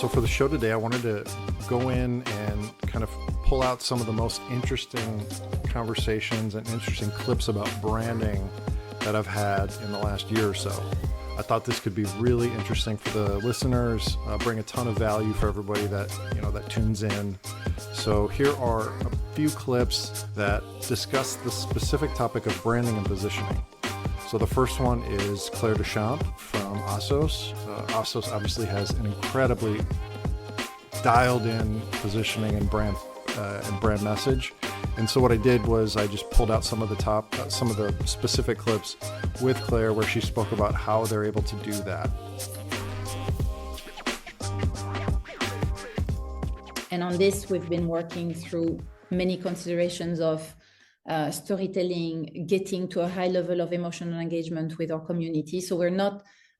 So for the show today, I wanted to go in and kind of pull out some of the most interesting conversations and interesting clips about branding that I've had in the last year or so. I thought this could be really interesting for the listeners, bring a ton of value for everybody that tunes in. So here are a few clips that discuss the specific topic of branding and positioning. So the first one is Claire Deschamps from Assos. Assos obviously has an incredibly dialed in positioning and brand message. And so what I did was I just pulled out some of the specific clips with Claire where she spoke about how they're able to do that. And on this, we've been working through many considerations of storytelling, getting to a high level of emotional engagement with our community. So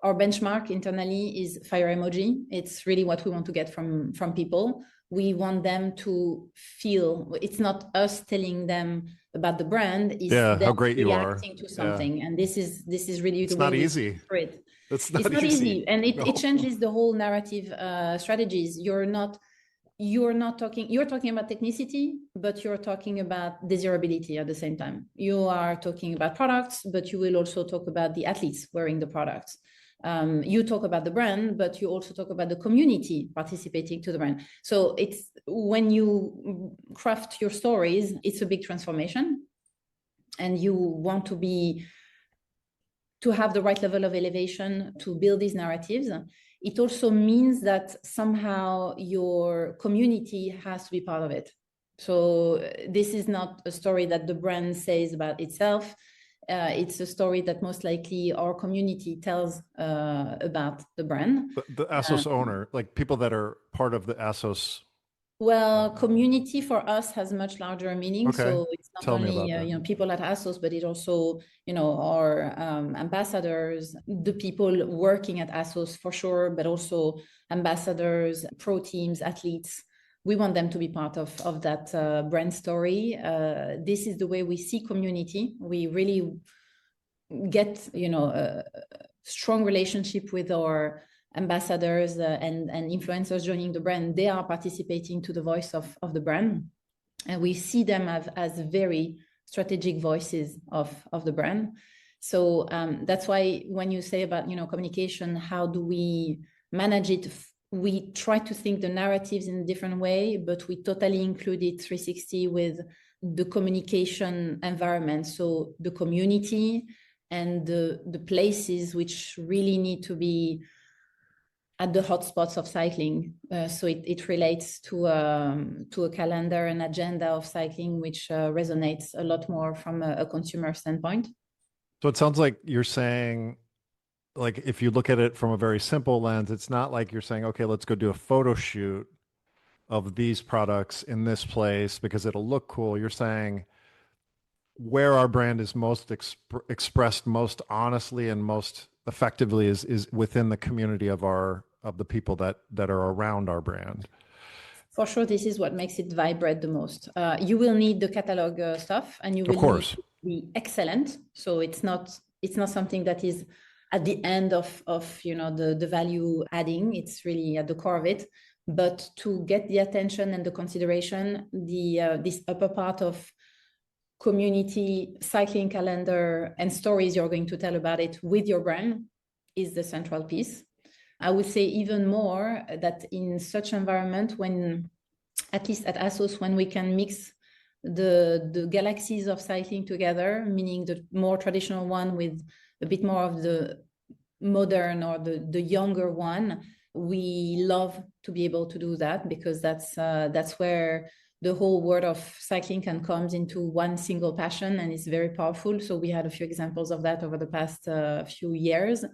our benchmark internally is fire emoji. It's really what we want to get from people. We want them to feel, it's not us telling them about the brand, it's them how great you are reacting to something. Yeah. And this is really it's the way not easy. It's not easy. And it changes the whole narrative strategies. You're talking about technicity, but you're talking about desirability at the same time. You are talking about products, but you will also talk about the athletes wearing the products. You talk about the brand, but you also talk about the community participating to the brand. So it's when you craft your stories, it's a big transformation, and you want to have the right level of elevation to build these narratives. It also means that somehow your community has to be part of it. So this is not a story that the brand says about itself. It's a story that most likely our community tells about the brand. The Assos owner, like people that are part of the Assos. Well, community for us has much larger meaning. Okay. So it's not only people at Assos, but it also our ambassadors, the people working at Assos for sure, but also ambassadors, pro teams, athletes. We want them to be part of that brand story. This is the way we see community. We really get a strong relationship with our ambassadors and influencers joining the brand. They are participating to the voice of the brand, and we see them as very strategic voices of the brand. So that's why when you say about communication, how do we manage it? We try to think the narratives in a different way, but we totally include it 360 with the communication environment. So the community and the places which really need to be at the hotspots of cycling. So it relates to a calendar, an agenda of cycling, which resonates a lot more from a consumer standpoint. So it sounds like you're saying, like, if you look at it from a very simple lens, it's not like you're saying, okay, let's go do a photo shoot of these products in this place because it'll look cool. You're saying where our brand is most expressed most honestly and most effectively is within the community of the people that are around our brand. For sure, this is what makes it vibrate the most. You will need the catalog stuff, and you will need to be excellent. So it's not something that is at the end of the value adding. It's really at the core of it. But to get the attention and the consideration, this upper part of community, cycling calendar, and stories you're going to tell about it with your brand is the central piece. I would say even more that in such environment, when, at least at Assos, when we can mix the galaxies of cycling together, meaning the more traditional one with a bit more of the modern or the younger one, we love to be able to do that, because that's where the whole world of cycling can come into one single passion, and it's very powerful. So we had a few examples of that over the past few years,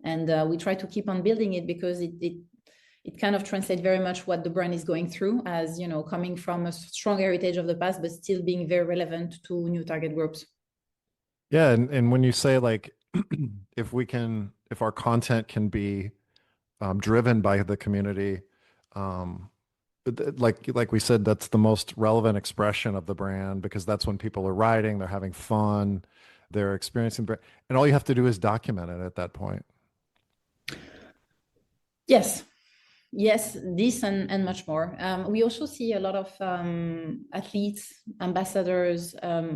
and we try to keep on building it, because it kind of translates very much what the brand is going through, as coming from a strong heritage of the past, but still being very relevant to new target groups. Yeah, and when you say, like, if our content can be driven by the community, like we said, that's the most relevant expression of the brand, because that's when people are riding, they're having fun, they're experiencing, and all you have to do is document it at that point. Yes. Yes, this and much more. We also see a lot of athletes, ambassadors,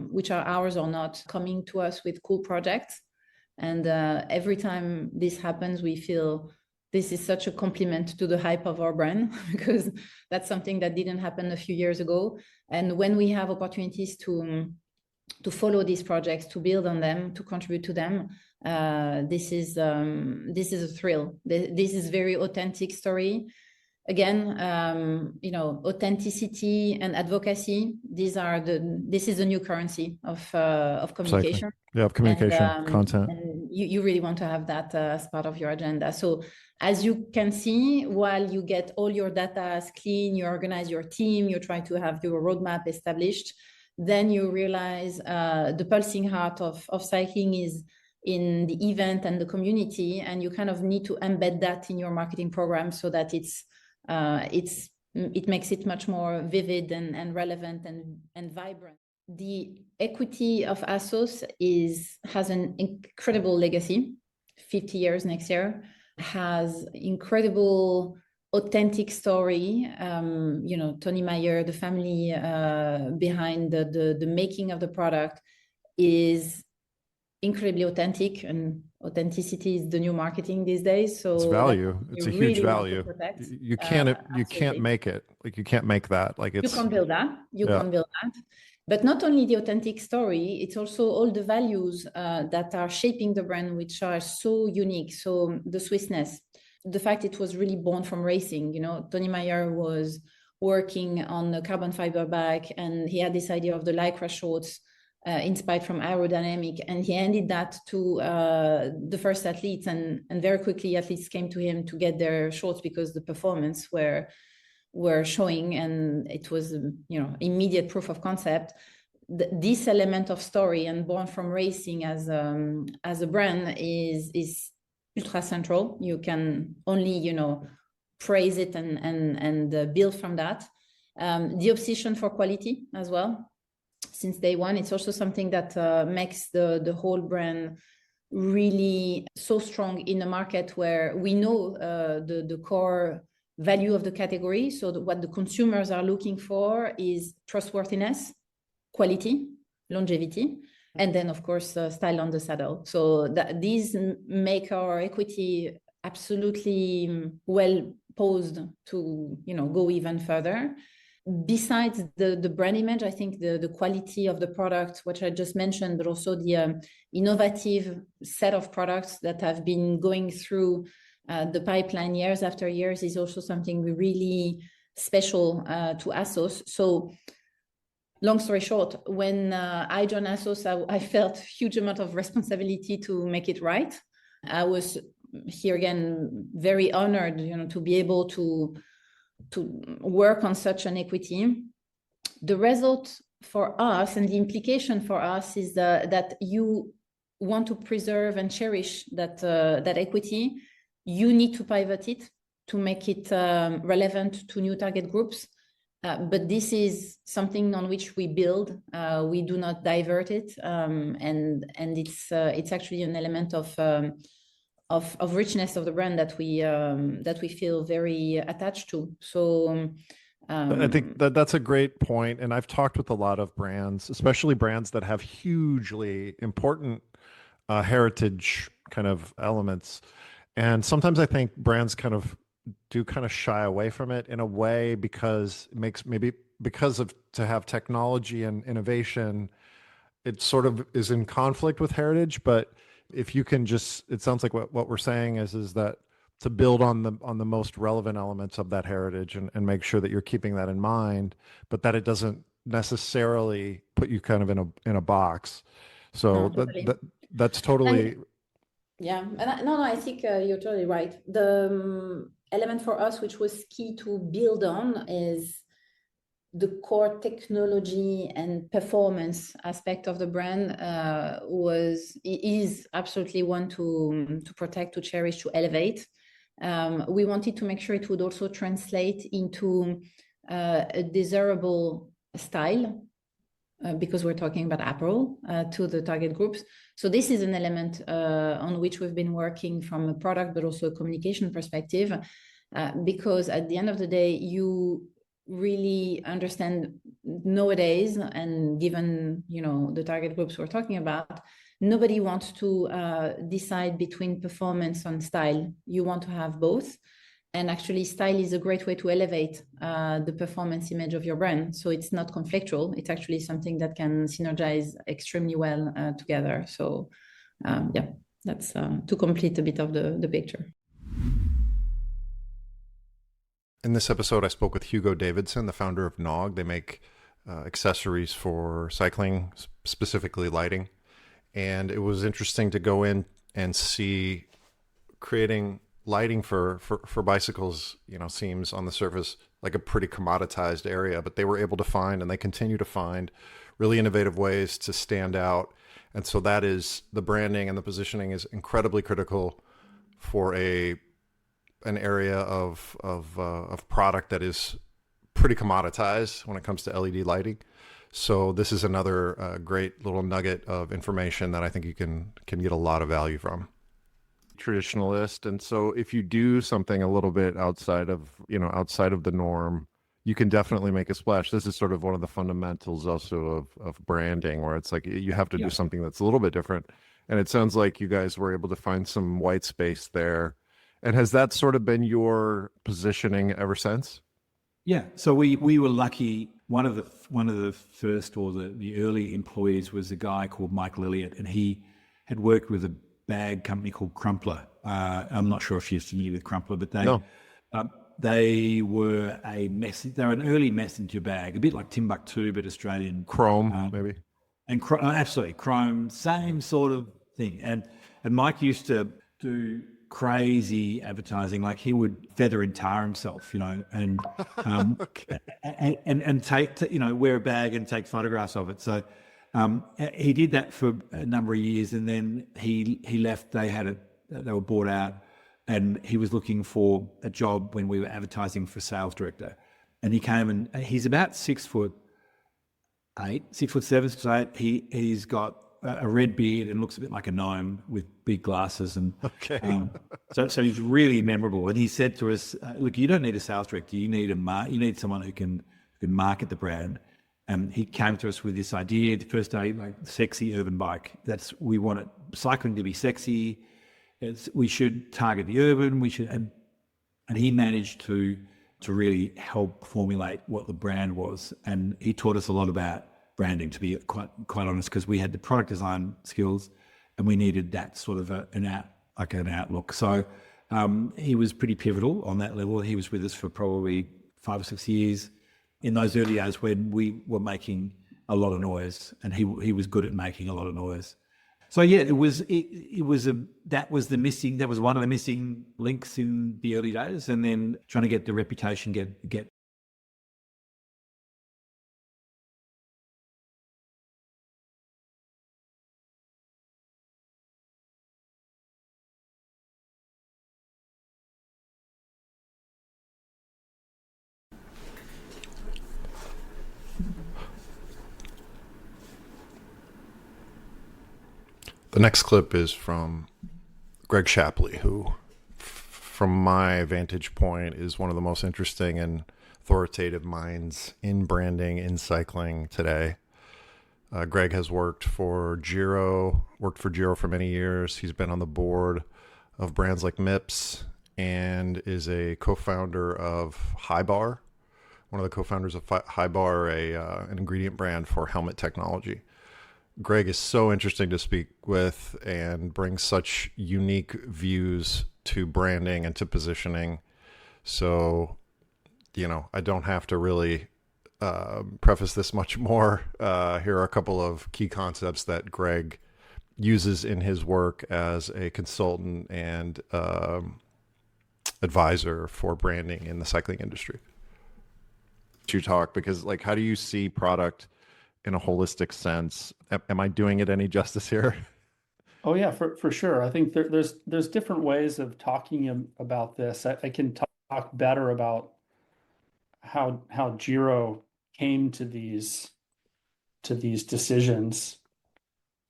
which are ours or not, coming to us with cool projects. And every time this happens, we feel this is such a compliment to the hype of our brand, because that's something that didn't happen a few years ago. And when we have opportunities to follow these projects, to build on them, to contribute to them, this is a thrill. This is very authentic story. Again, authenticity and advocacy. This is the new currency of communication. Cycling. Yeah, of communication, content. And you really want to have that as part of your agenda. So as you can see, while you get all your data clean, you organize your team, you try to have your roadmap established, then you realize the pulsing heart of cycling is in the event and the community, and you kind of need to embed that in your marketing program so that it makes it much more vivid and relevant and vibrant. The equity of Assos has an incredible legacy, 50 years next year, has incredible authentic story. Tony Meyer, the family behind the making of the product, is incredibly authentic, and authenticity is the new marketing these days. So it's value. It's a huge value. You can't make it. Like, you can't make that. Like, it's, you can't build that. You can't build that. But not only the authentic story, it's also all the values that are shaping the brand, which are so unique. So the Swissness, the fact it was really born from racing. Tony Meyer was working on a carbon fiber bike, and he had this idea of the Lycra shorts inspired from aerodynamic, and he handed that to the first athletes, and very quickly athletes came to him to get their shorts because the performance were showing, and it was immediate proof of concept. This element of story and born from racing as a brand is ultra central. You can only praise it and build from that. The obsession for quality as well. Since day one, it's also something that makes the whole brand really so strong in a market where we know the core value of the category. So what the consumers are looking for is trustworthiness, quality, longevity, and then of course style on the saddle. So these make our equity absolutely well posed to go even further. Besides the brand image, I think the quality of the product, which I just mentioned, but also the innovative set of products that have been going through the pipeline years after years, is also something really special to Assos. So long story short, when I joined Assos, I felt a huge amount of responsibility to make it right. I was here again very honored to be able to work on such an equity. The result for us and the implication for us is that you want to preserve and cherish that equity. You need to pivot it to make it relevant to new target groups. But this is something on which we build. We do not divert it, and it's actually an element of richness of the brand that we feel very attached to. So I think that's a great point. And I've talked with a lot of brands, especially brands that have hugely important heritage kind of elements. And sometimes I think brands kind of shy away from it in a way, because it makes to have technology and innovation, it sort of is in conflict with heritage. But if you can it sounds like what we're saying is that to build on the most relevant elements of that heritage and make sure that you're keeping that in mind, but that it doesn't necessarily put you kind of in a box. So totally. That's totally. I think you're totally right. The element for us, which was key to build on, is the core technology and performance aspect of the brand is absolutely one to protect, to cherish, to elevate. We wanted to make sure it would also translate into a desirable style, because we're talking about apparel to the target groups. So this is an element on which we've been working from a product, but also a communication perspective. because at the end of the day, you really understand nowadays, and given, the target groups we're talking about, nobody wants to decide between performance and style. You want to have both. And actually, style is a great way to elevate the performance image of your brand. So it's not conflictual. It's actually something that can synergize extremely well together. So that's to complete a bit of the picture. In this episode, I spoke with Hugo Davidson, the founder of Knog. They make accessories for cycling, specifically lighting. And it was interesting to go in and see creating lighting for bicycles, seems on the surface like a pretty commoditized area, but they were able to find, and they continue to find, really innovative ways to stand out. And so that is, the branding and the positioning is incredibly critical for an area of product that is pretty commoditized when it comes to LED lighting. So this is another great little nugget of information that I think you can get a lot of value from. Traditionalist, and so if you do something a little bit outside of the norm, you can definitely make a splash. This is sort of one of the fundamentals also of branding, where it's like you have to do something that's a little bit different. And it sounds like you guys were able to find some white space there. And has that sort of been your positioning ever since? Yeah. So we were lucky. One of the first, or the early employees, was a guy called Michael Elliott, and he had worked with a bag company called Crumpler. I'm not sure if you're familiar with Crumpler, but they were they're an early messenger bag, a bit like Timbuktu, but Australian. Chrome, maybe. And absolutely, Chrome, same sort of thing. And Mike used to do crazy advertising, like he would feather and tar himself, and okay. and take, wear a bag and take photographs of it. So he did that for a number of years, and then he left. They were bought out, and he was looking for a job when we were advertising for sales director. And he came, and he's about 6'8", 6'7", 6'8". He's got a red beard and looks a bit like a gnome with big glasses. And okay. So he's really memorable. And he said to us, "Look, you don't need a sales director. You need someone who can market the brand." And he came to us with this idea the first day, like sexy urban bike. We want cycling to be sexy. We should target the urban. And he managed to really help formulate what the brand was. And he taught us a lot about branding, to be quite honest, because we had the product design skills, and we needed that sort of an outlook. So he was pretty pivotal on that level. He was with us for probably 5 or 6 years. In those early days when we were making a lot of noise, and he was good at making a lot of noise. So yeah, that was one of the missing links in the early days, and then trying to get the reputation, get. The next clip is from Greg Shapleigh, who, from my vantage point, is one of the most interesting and authoritative minds in branding, in cycling today. Greg has worked for Giro for many years. He's been on the board of brands like MIPS, and is a co-founder of Highbar, one of the co-founders of Highbar, an ingredient brand for helmet technology. Greg is so interesting to speak with and brings such unique views to branding and to positioning. So, I don't have to really preface this much more. Here are a couple of key concepts that Greg uses in his work as a consultant and advisor for branding in the cycling industry. You talk, because how do you see product in a holistic sense? Am I doing it any justice here? Oh yeah, for sure. I think there's different ways of talking about this. I can talk better about how Giro came to these decisions.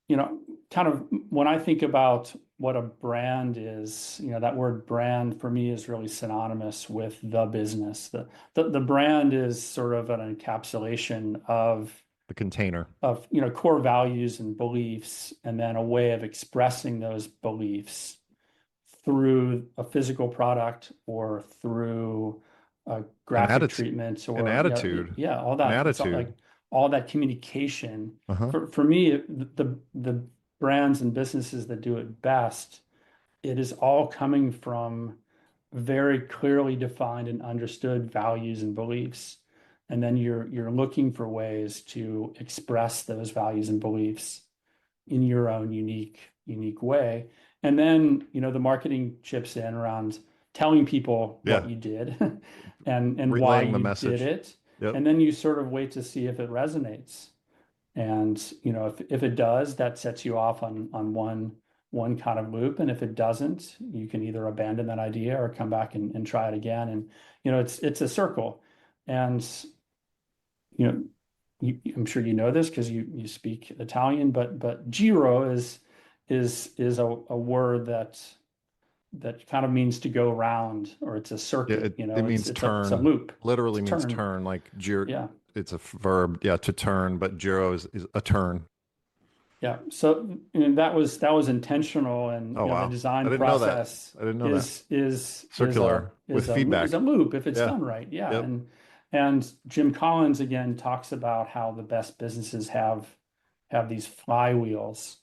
Kind of when I think about what a brand is, that word brand for me is really synonymous with the business. The brand is sort of an encapsulation of the container of core values and beliefs, and then a way of expressing those beliefs through a physical product or through a graphic treatment or an attitude. Yeah, all that. An attitude. Like all that communication. Uh-huh. For me, the brands and businesses that do it best, it is all coming from very clearly defined and understood values and beliefs. And then you're looking for ways to express those values and beliefs in your own unique way. And then, the marketing chips in around telling people what you did and why Relaying the you message. did it. Yep. And then you sort of wait to see if it resonates. And, if it does, that sets you off on one kind of loop. And if it doesn't, you can either abandon that idea or come back and try it again. And, it's a circle. And, I'm sure you know this because you speak Italian, but Giro is a word that kind of means to go round, or it's a circuit. It means turn. It's a loop. Literally it's means turn. Like giro. Yeah. It's a verb. Yeah, to turn. But giro is a turn. Yeah. So that was intentional, and wow. the design I didn't know that. process I didn't know that. is circular with feedback. Is a loop if it's Yeah. done right. Yeah. Yep. And Jim Collins again talks about how the best businesses have these flywheels,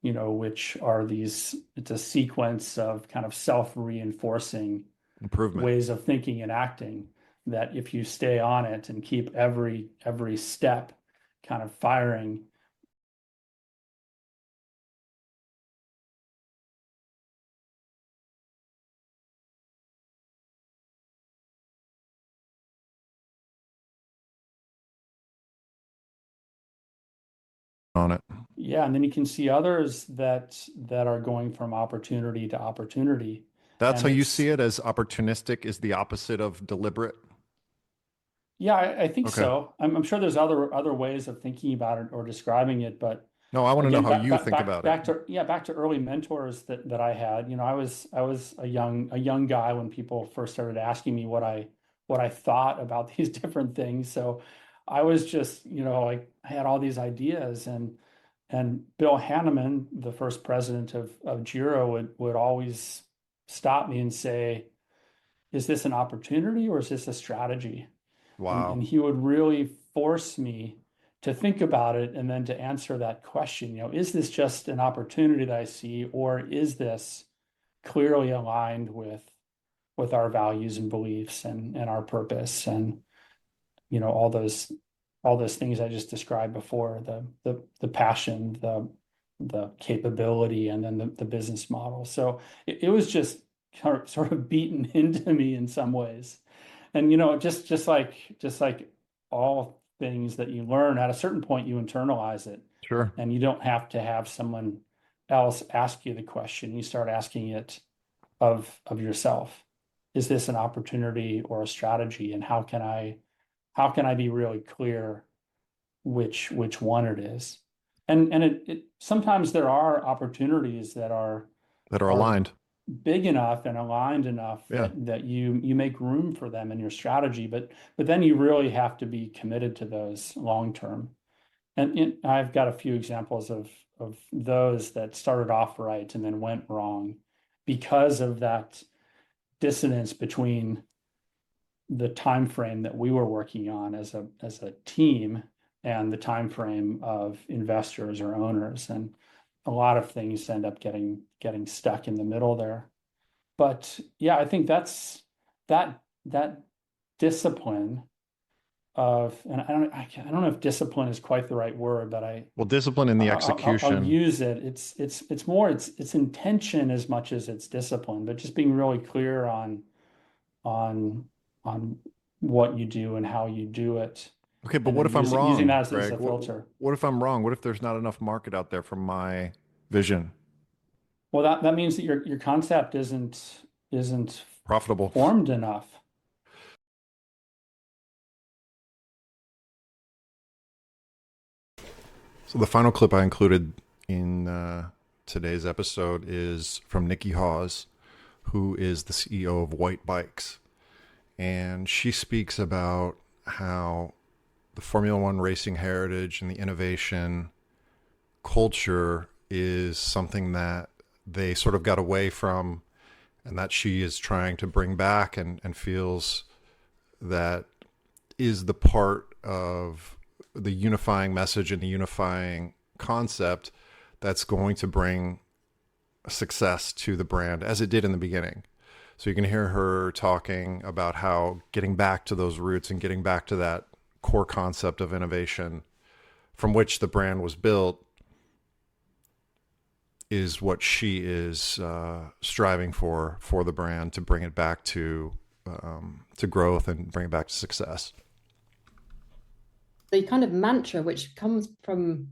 which are it's a sequence of kind of self-reinforcing improvement ways of thinking and acting, that if you stay on it and keep every step kind of firing, on it. Yeah, and then you can see others that are going from opportunity to opportunity. That's And how you see it, as opportunistic is the opposite of deliberate? Yeah, I think Okay. so. I'm sure there's other ways of thinking about it or describing it, but No, I want to know again, how you think about back it. to back to early mentors that I had. I was a young guy when people first started asking me what I thought about these different things. So I was just, like, I had all these ideas, and Bill Hanneman, the first president of Giro, would always stop me and say, "Is this an opportunity or is this a strategy?" Wow. And he would really force me to think about it and then to answer that question. Is this just an opportunity that I see, or is this clearly aligned with our values and beliefs and our purpose, and all those things I just described before, the passion, the capability, and then the business model. So it was just sort of beaten into me in some ways. And just like all things that you learn, at a certain point you internalize it. Sure. And you don't have to have someone else ask you the question. You start asking it of yourself. Is this an opportunity or a strategy? And how can I be really clear which one it is? And it sometimes there are opportunities that are aligned, big enough and aligned enough that you make room for them in your strategy, but then you really have to be committed to those long term. And I've got a few examples of those that started off right and then went wrong because of that dissonance between the time frame that we were working on as a team and the time frame of investors or owners. And a lot of things end up getting stuck in the middle there. But yeah, I think that's that discipline of, and I don't know if discipline is quite the right word, but discipline in the execution. I'll use it. It's more it's intention as much as it's discipline, but just being really clear on what you do and how you do it. Okay, but what if I'm wrong? Using that as Greg? a filter. What if I'm wrong? What if there's not enough market out there for my vision? Well, that means that your concept isn't profitable, formed enough. So the final clip I included in Today's episode is from Nikki Hawes, who is the CEO of Whyte Bikes. And she speaks about how the Formula One racing heritage and the innovation culture is something that they sort of got away from, and that she is trying to bring back, and feels that is the part of the unifying message and the unifying concept that's going to bring success to the brand, as it did in the beginning. So you can hear her talking about how getting back to those roots and getting back to that core concept of innovation from which the brand was built is what she is striving for the brand, to bring it back to growth and bring it back to success. The kind of mantra which comes from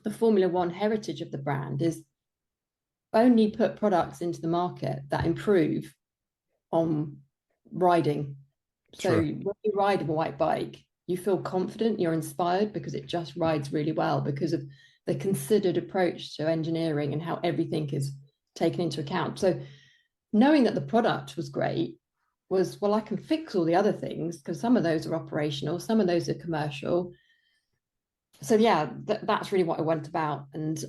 the Formula One heritage of the brand is only put products into the market that improve on riding. So Sure. when you ride a Whyte bike, you feel confident, you're inspired because it just rides really well, because of the considered approach to engineering and how everything is taken into account. So knowing that the product was great was, well, I can fix all the other things because some of those are operational, some of those are commercial. So yeah, that's really what I went about. And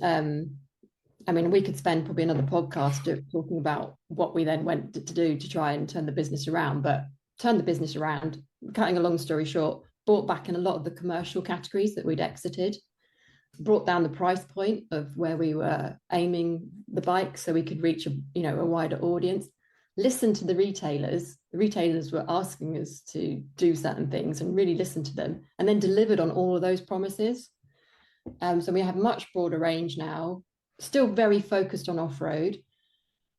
I mean, we could spend probably another podcast talking about what we then went to do to try and turn the business around, but turn the business around, cutting a long story short, brought back in a lot of the commercial categories that we'd exited, brought down the price point of where we were aiming the bike so we could reach a wider audience, listen to the retailers. The retailers were asking us to do certain things and really listen to them, and then delivered on all of those promises. So we have much broader range now, still very focused on off-road.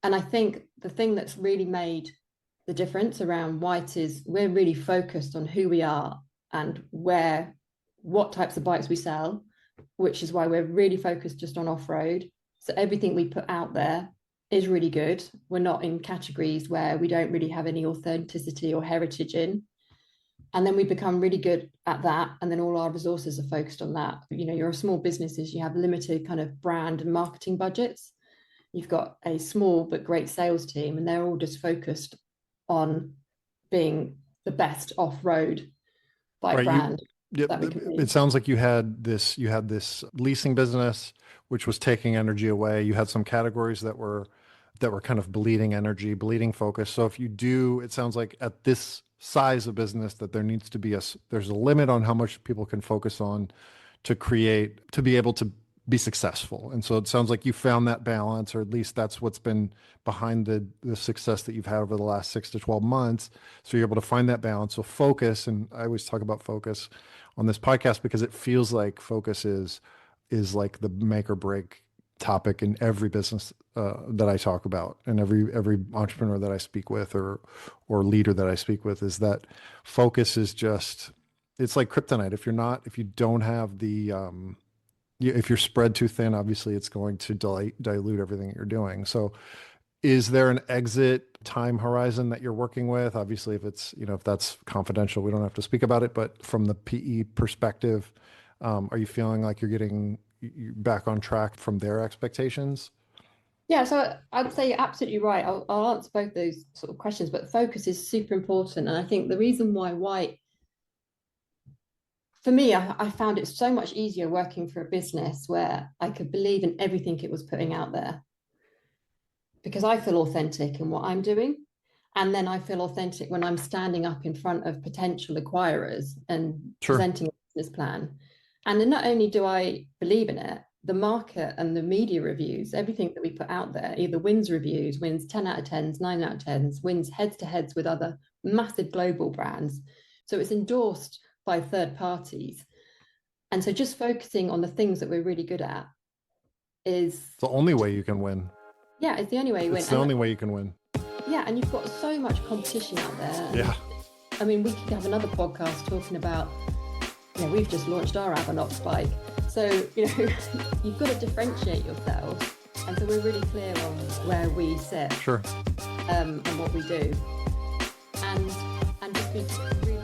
And I think the thing that's really made the difference around Whyte is we're really focused on who we are and what types of bikes we sell, which is why we're really focused just on off-road. So everything we put out there is really good. We're not in categories where we don't really have any authenticity or heritage in. And then we become really good at that. And then all our resources are focused on that. You're a small businesses, you have limited kind of brand and marketing budgets. You've got a small but great sales team, and they're all just focused on being the best off-road bike brand. It sounds like you had this leasing business, which was taking energy away. You had some categories that were kind of bleeding energy, bleeding focus. So it sounds like at this size of business that there needs to be there's a limit on how much people can focus on to be able to be successful. And so it sounds like you found that balance, or at least that's what's been behind the success that you've had over the last 6 to 12 months. So you're able to find that balance. So focus, and I always talk about focus on this podcast because it feels like focus is like the make or break topic in every business that I talk about, and every entrepreneur that I speak with or leader that I speak with, is that focus is it's like kryptonite. If you don't have if you're spread too thin, obviously it's going to dilute everything that you're doing. So is there an exit time horizon that you're working with? Obviously, if that's confidential, we don't have to speak about it, but from the PE perspective, are you feeling like you're back on track from their expectations? Yeah, so I'd say you're absolutely right. I'll answer both those sort of questions, but focus is super important. And I think the reason why Whyte, for me, I found it so much easier working for a business where I could believe in everything it was putting out there, because I feel authentic in what I'm doing. And then I feel authentic when I'm standing up in front of potential acquirers and presenting a business plan. And then not only do I believe in it, the market and the media reviews, everything that we put out there, either wins reviews, wins 10 out of 10s, 9 out of 10s, wins heads-to-heads with other massive global brands. So it's endorsed by third parties. And so just focusing on the things that we're really good at is the only way you can win. Yeah, it's the only way you win. It's the only way you can win. Yeah, and you've got so much competition out there. Yeah. I mean, we could have another podcast talking about, we've just launched our Avanox bike. So, you've got to differentiate yourself. And so we're really clear on where we sit. Sure. And what we do. And just be really